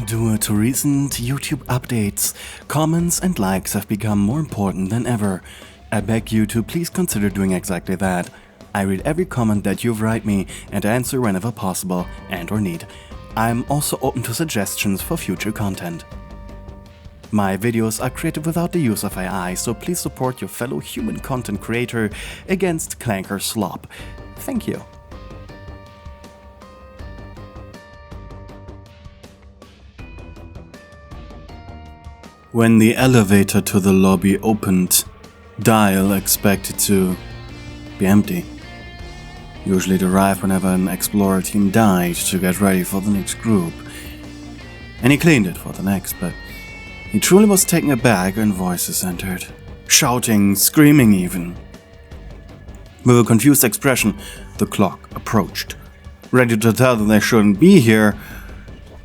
Due to recent YouTube updates, comments and likes have become more important than ever. I beg you to please consider doing exactly that. I read every comment that you write me and answer whenever possible and or need. I'm also open to suggestions for future content. My videos are created without the use of AI, so please support your fellow human content creator against clanker slop. Thank you. When the elevator to the lobby opened, Dyle expected to be empty. Usually it arrived whenever an explorer team died to get ready for the next group. And he cleaned it for the next, but he truly was taken aback when voices entered. Shouting, screaming even. With a confused expression, the clock approached, ready to tell them they shouldn't be here,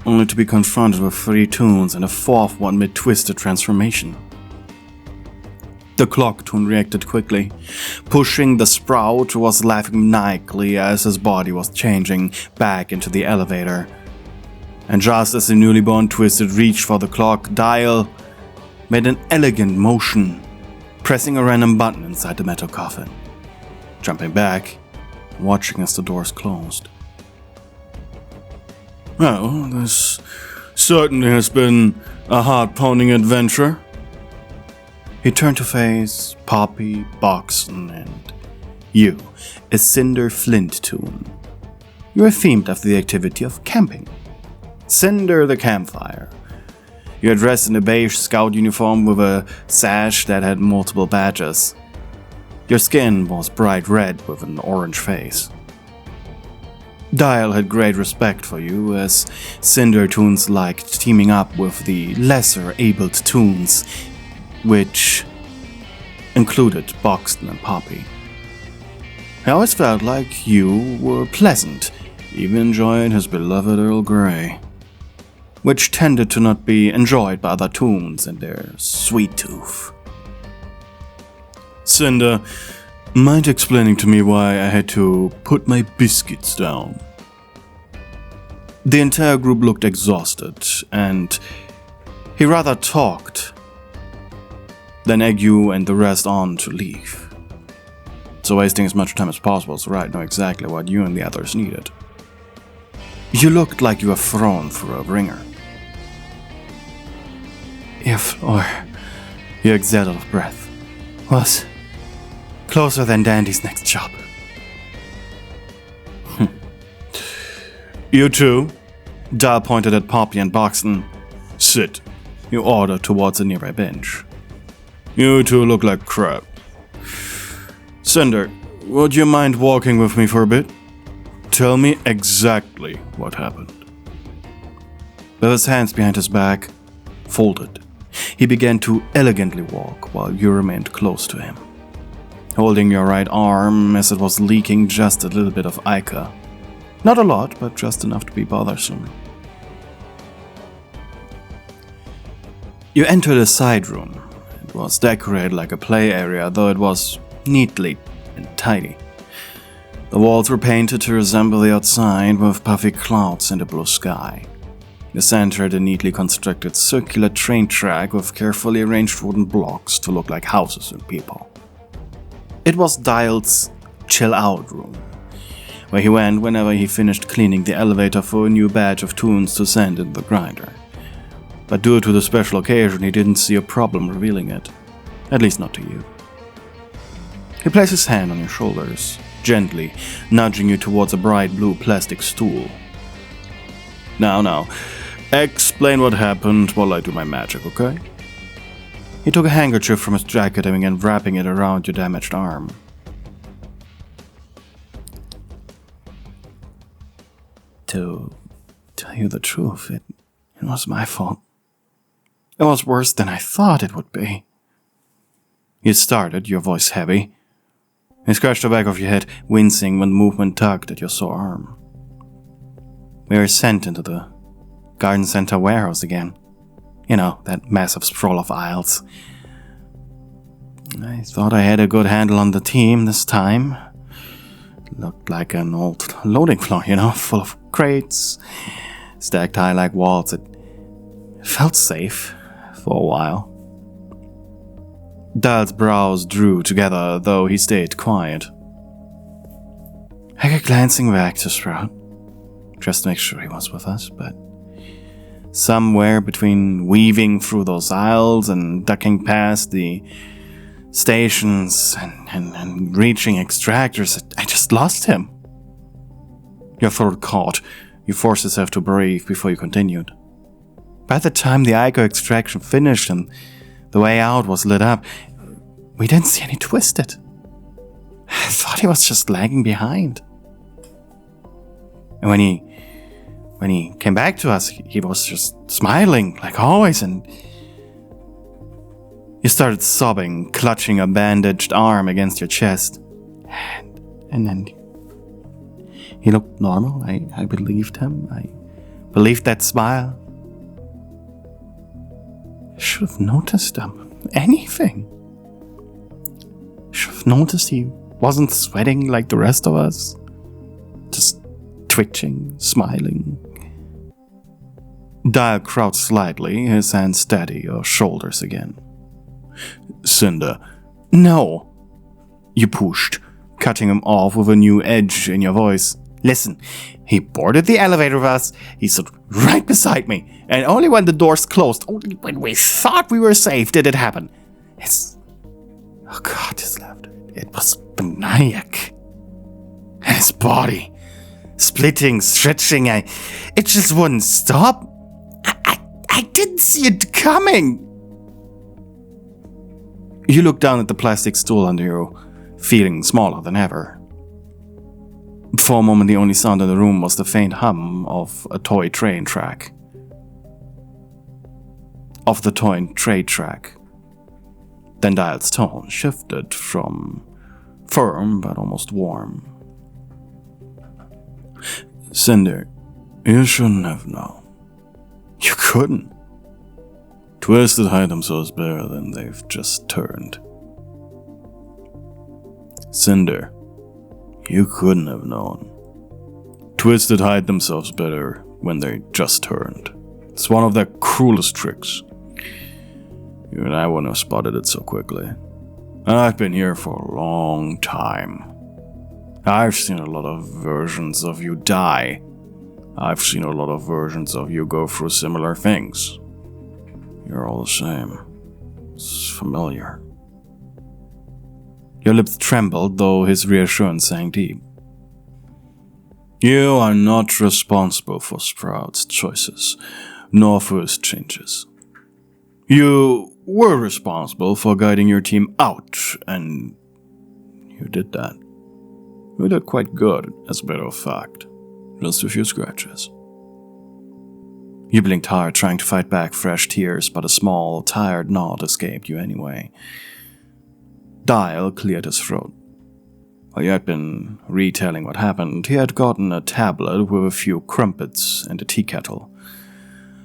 only to be confronted with 3 toons and a 4th one mid-twisted transformation. The clock toon reacted quickly, pushing the sprout, who was laughing maniacally as his body was changing, back into the elevator. And just as the newly born twisted reached for the clock, Dyle made an elegant motion, pressing a random button inside the metal coffin, jumping back, watching as the doors closed. Well, this certainly has been a heart-pounding adventure. He turned to face Poppy, Boxton, and you, a Cinder Flint toon. You are themed after the activity of camping. Cinder the campfire. You are dressed in a beige scout uniform with a sash that had multiple badges. Your skin was bright red with an orange face. Dyle had great respect for you, as Cinder toons liked teaming up with the lesser-abled toons, which included Boxton and Poppy. He always felt like you were pleasant, even enjoyed his beloved Earl Grey, which tended to not be enjoyed by other toons and their sweet tooth. Cinder, mind explaining to me why I had to put my biscuits down? The entire group looked exhausted, and he rather talked than egged you and the rest on to leave. So wasting as much time as possible so I know exactly what you and the others needed. You looked like you were thrown through a ringer. Your floor, you exhaled out of breath, was closer than Dandy's next job. You two, Dyle pointed at Poppy and Boxton. Sit, you ordered towards a nearby bench. You two look like crap. Cinder, would you mind walking with me for a bit? Tell me exactly what happened. With his hands behind his back, folded, he began to elegantly walk while you remained close to him, holding your right arm as it was leaking just a little bit of ichor. Not a lot, but just enough to be bothersome. You entered a side room. It was decorated like a play area, though it was neatly and tidy. The walls were painted to resemble the outside, with puffy clouds in the blue sky. The center had a neatly constructed circular train track with carefully arranged wooden blocks to look like houses and people. It was Dyle's chill-out room, where he went whenever he finished cleaning the elevator for a new batch of toons to send in the grinder. But due to the special occasion, he didn't see a problem revealing it. At least not to you. He placed his hand on your shoulders, gently nudging you towards a bright blue plastic stool. Now, explain what happened while I do my magic, okay? He took a handkerchief from his jacket and began wrapping it around your damaged arm. To tell you the truth, it was my fault. It was worse than I thought it would be. You started, your voice heavy. You scratched the back of your head, wincing when the movement tugged at your sore arm. We were sent into the garden center warehouse again. You know, that massive sprawl of aisles. I thought I had a good handle on the team this time. It looked like an old loading floor, full of crates, stacked high like walls. It It felt safe for a while. Dyle's brows drew together, though he stayed quiet. I kept glancing back to Sprout, just to make sure he was with us, but somewhere between weaving through those aisles and ducking past the stations and reaching extractors, I just lost him. Your throat caught. You forced yourself to breathe before you continued. By the time the Ico extraction finished and the way out was lit up, we didn't see any Twisted. I thought he was just lagging behind. And when he came back to us, he was just smiling, like always, and you started sobbing, clutching a bandaged arm against your chest. And then he looked normal. I believed him. I believed that smile. I should have noticed anything. I should have noticed he wasn't sweating like the rest of us. Just twitching, smiling. Dyle crouched slightly, his hands steady your shoulders again. Cinder. No! You pushed, cutting him off with a new edge in your voice. Listen, he boarded the elevator with us, he stood right beside me, and only when the doors closed, only when we thought we were safe, did it happen. Oh God, his laughter. It was maniac. And his body, splitting, stretching, it just wouldn't stop. I didn't see it coming. You looked down at the plastic stool under you, feeling smaller than ever. For a moment, the only sound in the room was the faint hum of a toy train track. Of the toy train track. Then Dyle's tone shifted from firm but almost warm. Cinder, you shouldn't have known. You couldn't. Twisted hide themselves better than they've just turned. Cinder, you couldn't have known. Twisted hide themselves better when they just turned. It's one of their cruelest tricks. You and I wouldn't have spotted it so quickly. And I've been here for a long time. I've seen a lot of versions of you die. I've seen a lot of versions of you go through similar things. You're all the same. It's familiar. Your lips trembled, though his reassurance sank deep. You are not responsible for Sprout's choices, nor for his changes. You were responsible for guiding your team out, and you did that. You did quite good, as a matter of fact. Just a few scratches. You blinked hard, trying to fight back fresh tears, but a small, tired nod escaped you anyway. Dyle cleared his throat. While you had been retelling what happened, he had gotten a tablet with a few crumpets and a tea kettle.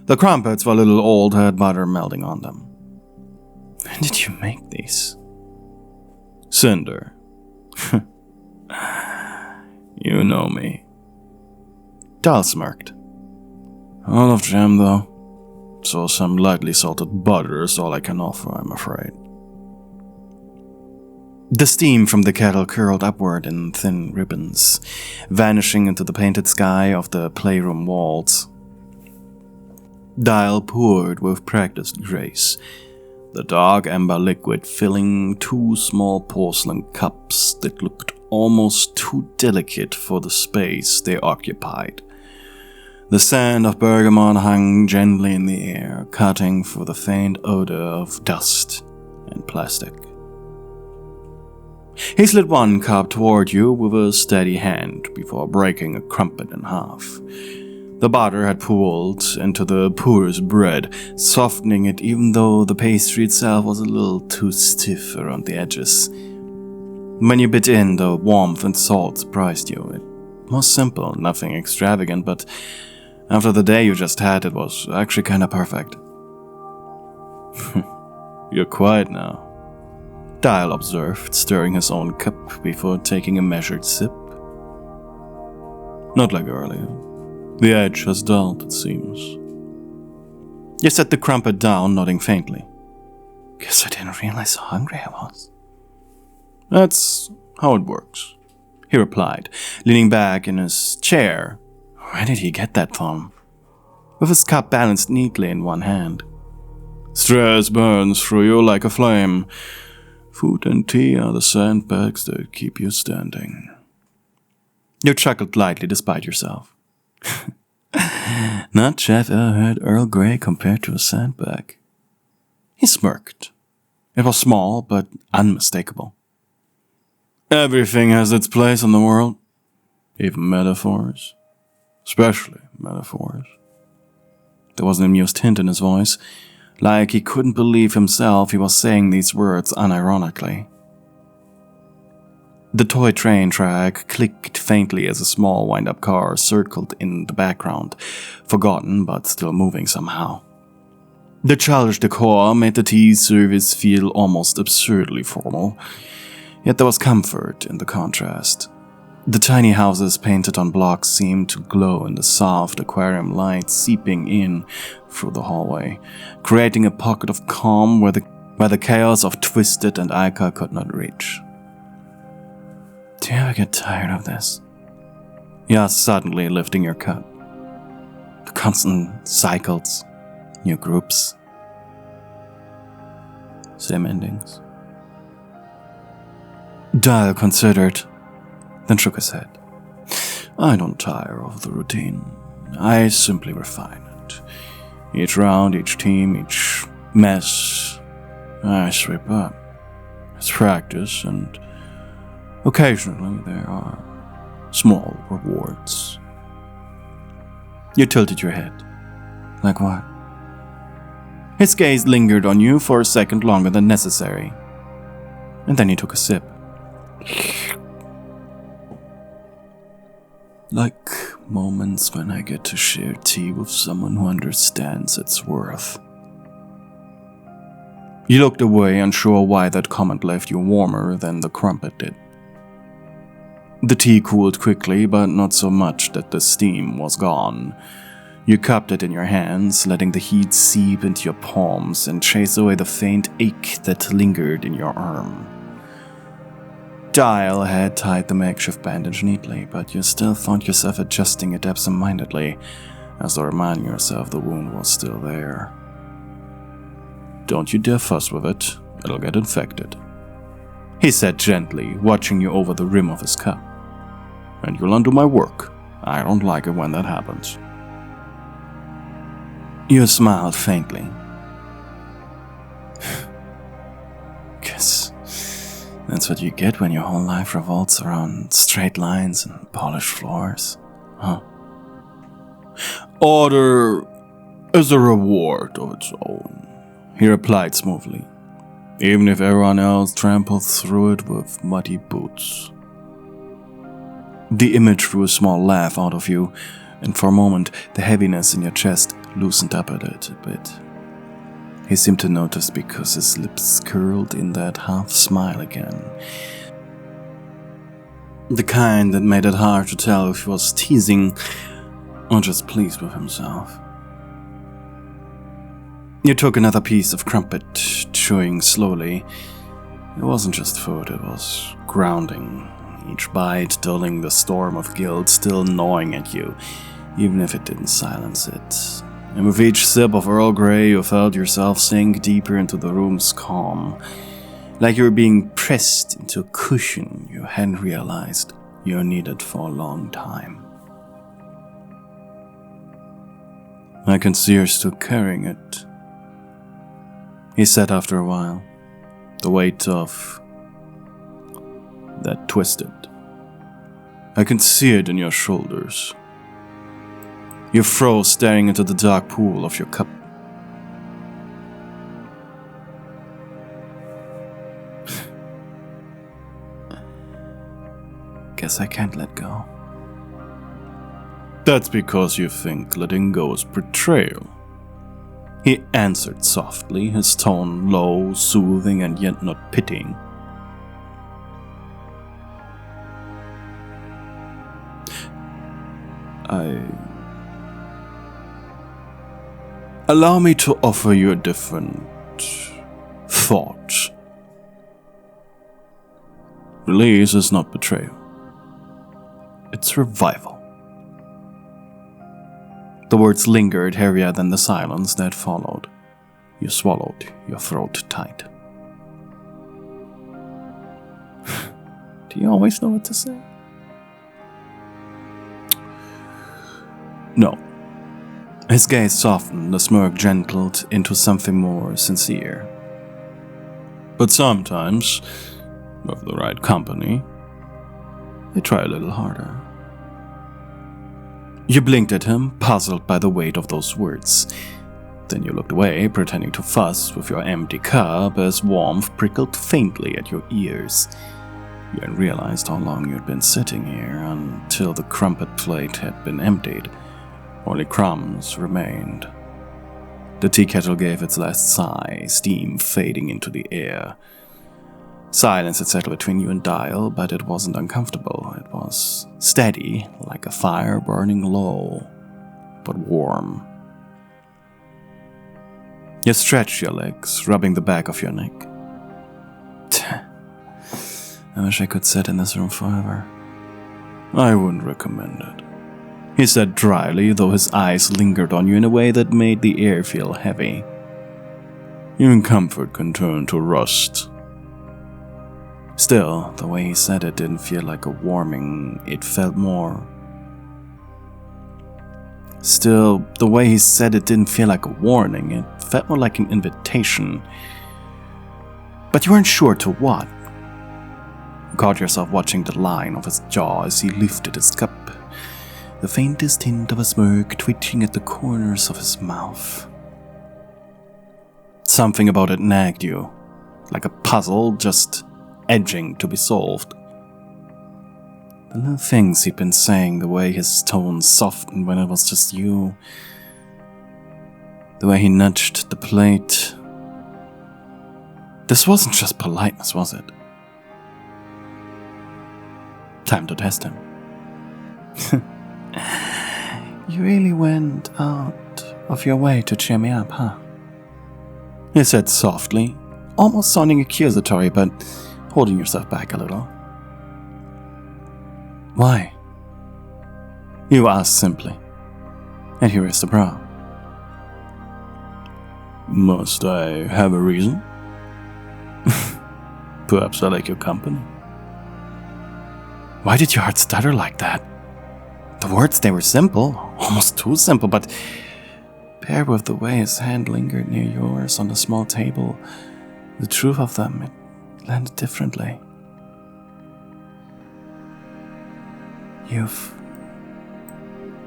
The crumpets were a little old, had butter melting on them. When did you make these? Cinder. You know me. Dyle smirked. A lot of jam, though. So some lightly salted butter is all I can offer, I'm afraid. The steam from the kettle curled upward in thin ribbons, vanishing into the painted sky of the playroom walls. Dyle poured with practiced grace, the dark amber liquid filling two small porcelain cups that looked almost too delicate for the space they occupied. The scent of bergamot hung gently in the air, cutting through the faint odor of dust and plastic. He slid one cup toward you with a steady hand before breaking a crumpet in half. The butter had pooled into the poorest bread, softening it even though the pastry itself was a little too stiff around the edges. When you bit in, the warmth and salt surprised you. It was simple, nothing extravagant, but after the day you just had, it was actually kinda perfect. You're quiet now, Dyle observed, stirring his own cup before taking a measured sip. Not like earlier. The edge has dulled, it seems. You set the crumpet down, nodding faintly. Guess I didn't realize how hungry I was. That's how it works, he replied, leaning back in his chair. Where did he get that from? With his cup balanced neatly in one hand. Stress burns through you like a flame. Food and tea are the sandbags that keep you standing. You chuckled lightly despite yourself. Not Chef ever heard Earl Grey compared to a sandbag. He smirked. It was small, but unmistakable. Everything has its place in the world. Even metaphors. Especially metaphors. There was an amused hint in his voice, like he couldn't believe himself he was saying these words unironically. The toy train track clicked faintly as a small wind-up car circled in the background, forgotten but still moving somehow. The childish decor made the tea service feel almost absurdly formal, yet there was comfort in the contrast. The tiny houses painted on blocks seemed to glow in the soft aquarium light seeping in through the hallway, creating a pocket of calm where the chaos of Twisted and Ica could not reach. Do you ever get tired of this? You asked suddenly, lifting your cup. The constant cycles, new groups, same endings. Dyle considered, then shook his head. I don't tire of the routine. I simply refine it. Each round, each team, each mess, I sweep up. It's practice, and occasionally there are small rewards. You tilted your head. Like what? His gaze lingered on you for a second longer than necessary, and then he took a sip. Like moments when I get to share tea with someone who understands its worth. You looked away, unsure why that comment left you warmer than the crumpet did. The tea cooled quickly, but not so much that the steam was gone. You cupped it in your hands, letting the heat seep into your palms and chase away the faint ache that lingered in your arm. Dyle had tied the makeshift bandage neatly, but you still found yourself adjusting it absent-mindedly, as though reminding yourself the wound was still there. Don't you dare fuss with it, it'll get infected, he said gently, watching you over the rim of his cup. And you'll undo my work. I don't like it when that happens. You smiled faintly. Guess that's what you get when your whole life revolves around straight lines and polished floors, huh? Order is a reward of its own, he replied smoothly, even if everyone else tramples through it with muddy boots. The image drew a small laugh out of you, and for a moment the heaviness in your chest loosened up at it a bit. He seemed to notice because his lips curled in that half-smile again. The kind that made it hard to tell if he was teasing or just pleased with himself. You took another piece of crumpet, chewing slowly. It wasn't just food, it was grounding. Each bite dulling the storm of guilt still gnawing at you, even if it didn't silence it. And with each sip of Earl Grey, you felt yourself sink deeper into the room's calm, like you were being pressed into a cushion you hadn't realized you needed for a long time. I can see you're still carrying it, he said after a while, the weight of that Twisted. I can see it in your shoulders. You froze, staring into the dark pool of your cup. Guess I can't let go. That's because you think letting go is betrayal, he answered softly, his tone low, soothing, and yet not pitying. Allow me to offer you a different thought. Release is not betrayal. It's revival. The words lingered heavier than the silence that followed. You swallowed your throat tight. Do you always know what to say? No. His gaze softened, the smirk gentled into something more sincere. But sometimes, with the right company, they try a little harder. You blinked at him, puzzled by the weight of those words. Then you looked away, pretending to fuss with your empty cup as warmth prickled faintly at your ears. You hadn't realized how long you'd been sitting here until the crumpet plate had been emptied. Only crumbs remained. The tea kettle gave its last sigh, steam fading into the air. Silence had settled between you and Dyle, but it wasn't uncomfortable. It was steady, like a fire burning low, but warm. You stretched your legs, rubbing the back of your neck. I wish I could sit in this room forever. I wouldn't recommend it, he said dryly, though his eyes lingered on you in a way that made the air feel heavy. Even comfort can turn to rust. Still, the way he said it didn't feel like a warning, it felt more... Still, the way he said it didn't feel like a warning, it felt more like an invitation. But you weren't sure to what. You caught yourself watching the line of his jaw as he lifted his cup, the faintest hint of a smirk twitching at the corners of his mouth. Something about it nagged you, like a puzzle just edging to be solved. The little things he'd been saying, the way his tone softened when it was just you, the way he nudged the plate. This wasn't just politeness, was it? Time to test him. You really went out of your way to cheer me up, huh? He said softly, almost sounding accusatory, but holding yourself back a little. Why? You asked simply, and he raised a brow. Must I have a reason? Perhaps I like your company. Why did your heart stutter like that? The words, they were simple, almost too simple, but paired with the way his hand lingered near yours on the small table, the truth of them, it landed differently. You've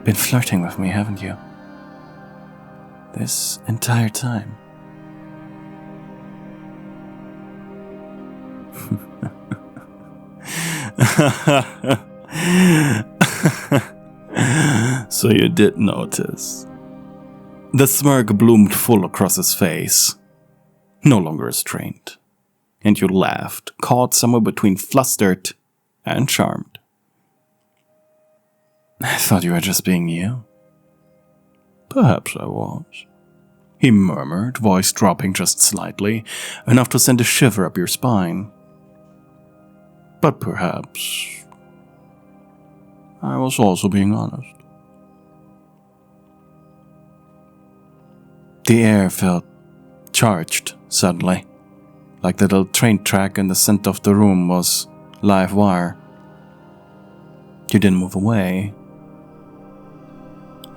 been flirting with me, haven't you? This entire time. So you did notice. The smirk bloomed full across his face, no longer restrained, and you laughed, caught somewhere between flustered and charmed. I thought you were just being you. Perhaps I was, he murmured, voice dropping just slightly, enough to send a shiver up your spine. But perhaps I was also being honest. The air felt charged suddenly, like the little train track in the center of the room was live wire. You didn't move away.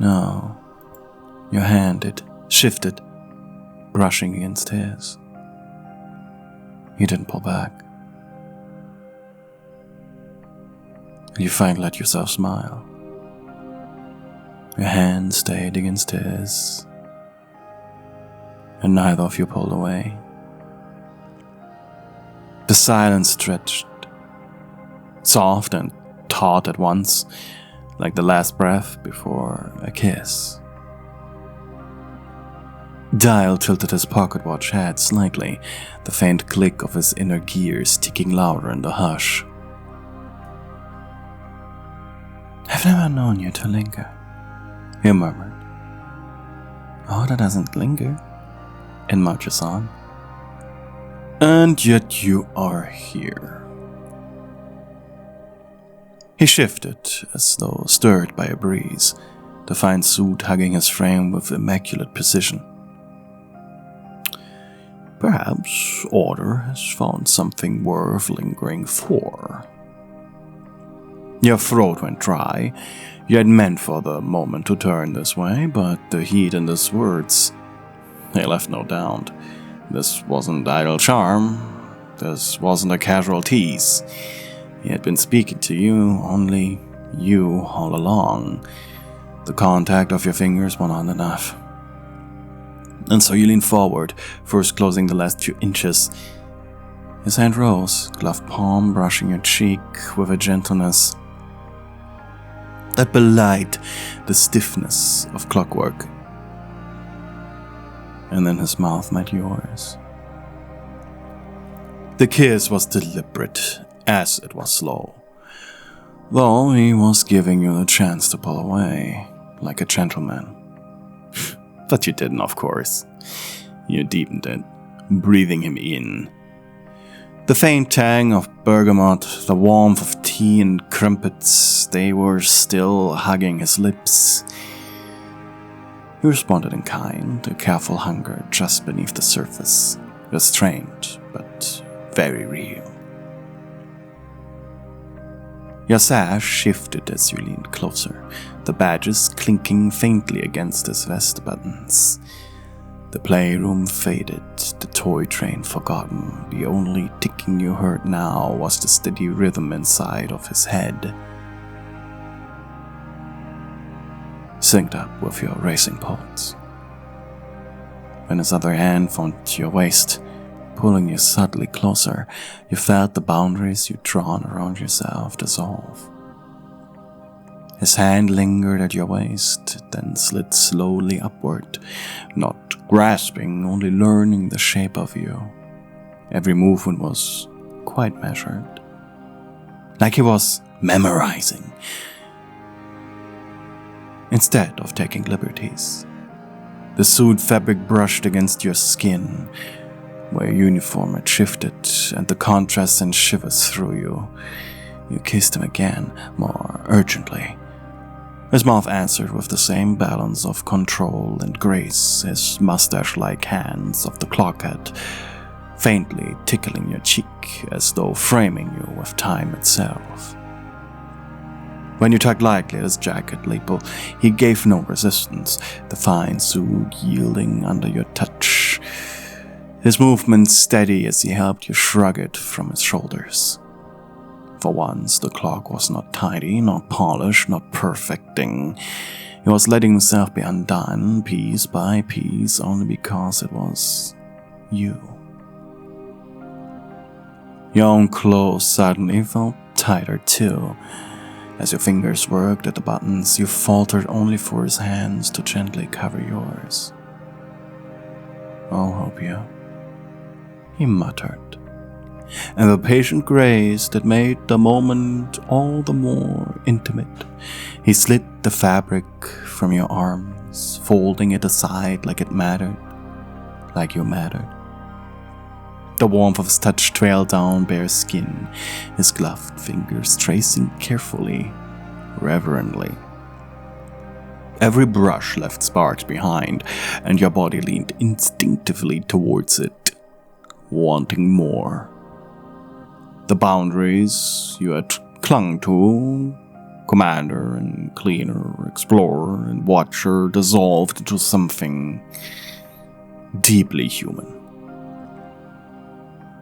No, your hand, it shifted, brushing against his. You didn't pull back. You finally let yourself smile. Your hand stayed against his, and neither of you pulled away. The silence stretched, soft and taut at once, like the last breath before a kiss. Dyle tilted his pocket watch head slightly, the faint click of his inner gears ticking louder in the hush. I've never known you to linger, he murmured. Order doesn't linger, and marches on. And yet you are here. He shifted, as though stirred by a breeze, the fine suit hugging his frame with immaculate precision. Perhaps Order has found something worth lingering for. Your throat went dry. You had meant for the moment to turn this way, but the heat in his words, they left no doubt. This wasn't idle charm. This wasn't a casual tease. He had been speaking to you, only you all along. The contact of your fingers was not enough. And so you leaned forward, first closing the last few inches. His hand rose, gloved palm brushing your cheek with a gentleness that belied the stiffness of clockwork. And then his mouth met yours. The kiss was deliberate, as it was slow, though he was giving you the chance to pull away, like a gentleman. But you didn't, of course. You deepened it, breathing him in. The faint tang of bergamot, the warmth of tea and crumpets, they were still hugging his lips. He responded in kind, a careful hunger just beneath the surface, restrained, but very real. Your sash shifted as you leaned closer, the badges clinking faintly against his vest buttons. The playroom faded, the toy train forgotten. The only ticking you heard now was the steady rhythm inside of his head, synced up with your racing pulse. When his other hand found your waist, pulling you subtly closer, you felt the boundaries you'd drawn around yourself dissolve. His hand lingered at your waist, then slid slowly upward, not grasping, only learning the shape of you. Every movement was quite measured, like he was memorizing, instead of taking liberties. The suit fabric brushed against your skin, where your uniform had shifted, and the contrast sent shivers through you. You kissed him again, more urgently. His mouth answered with the same balance of control and grace, his mustache-like hands of the clock had faintly tickling your cheek, as though framing you with time itself. When you tugged lightly at his jacket lapel, he gave no resistance, the fine suit yielding under your touch, his movements steady as he helped you shrug it from his shoulders. For once, the clock was not tidy, not polished, not perfecting. He was letting himself be undone, piece by piece, only because it was you. Your own clothes suddenly felt tighter too. As your fingers worked at the buttons, you faltered only for his hands to gently cover yours. "I'll help you," he muttered. And the patient grace that made the moment all the more intimate. He slid the fabric from your arms, folding it aside like it mattered, like you mattered. The warmth of his touch trailed down bare skin, his gloved fingers tracing carefully, reverently. Every brush left sparks behind, and your body leaned instinctively towards it, wanting more. The boundaries you had clung to, commander and cleaner, explorer and watcher, dissolved into something deeply human.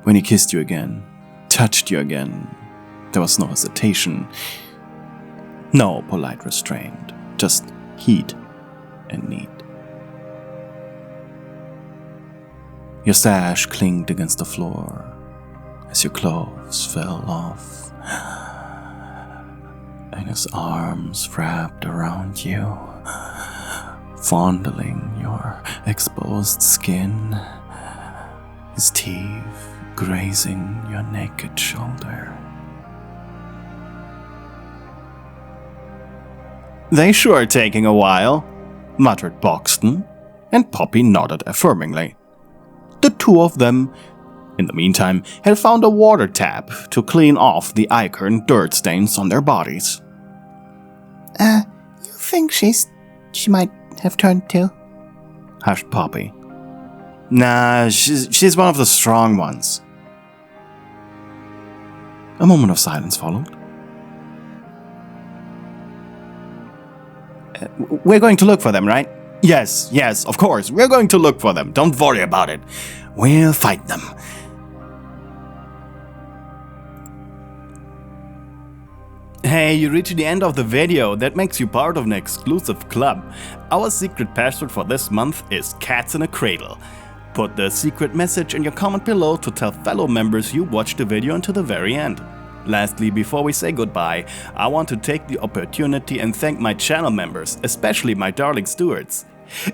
When he kissed you again, touched you again, there was no hesitation, no polite restraint, just heat and need. Your sash clinked against the floor as your clothes fell off, and his arms wrapped around you, fondling your exposed skin, his teeth grazing your naked shoulder. "They sure are taking a while," muttered Boxton, and Poppy nodded affirmingly. The two of them, in the meantime, had found a water tap to clean off the ichor and dirt stains on their bodies. You think she might have turned too? Hushed Poppy. Nah, she's one of the strong ones. A moment of silence followed. We're going to look for them, right? Yes, of course. We're going to look for them. Don't worry about it. We'll find them. Hey, you reached the end of the video. That makes you part of an exclusive club. Our secret password for this month is Cats in a Cradle. Put the secret message in your comment below to tell fellow members you watched the video until the very end. Lastly, before we say goodbye, I want to take the opportunity and thank my channel members, especially my darling stewards.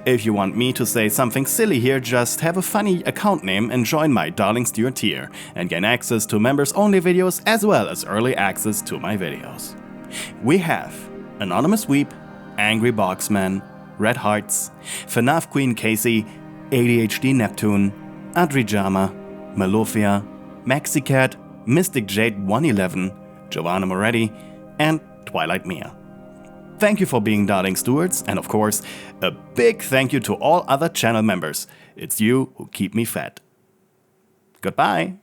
If you want me to say something silly here, just have a funny account name and join my Darling Steward tier and gain access to members-only videos as well as early access to my videos. We have Anonymous Weep, Angry Boxman, Red Hearts, FNAF Queen Casey, ADHD Neptune, Adrijama, Malofia, Maxicat, Mystic Jade 111, Giovanna Moretti, and Twilight Mia. Thank you for being Darling Stewards, and of course, a big thank you to all other channel members. It's you who keep me fed. Goodbye!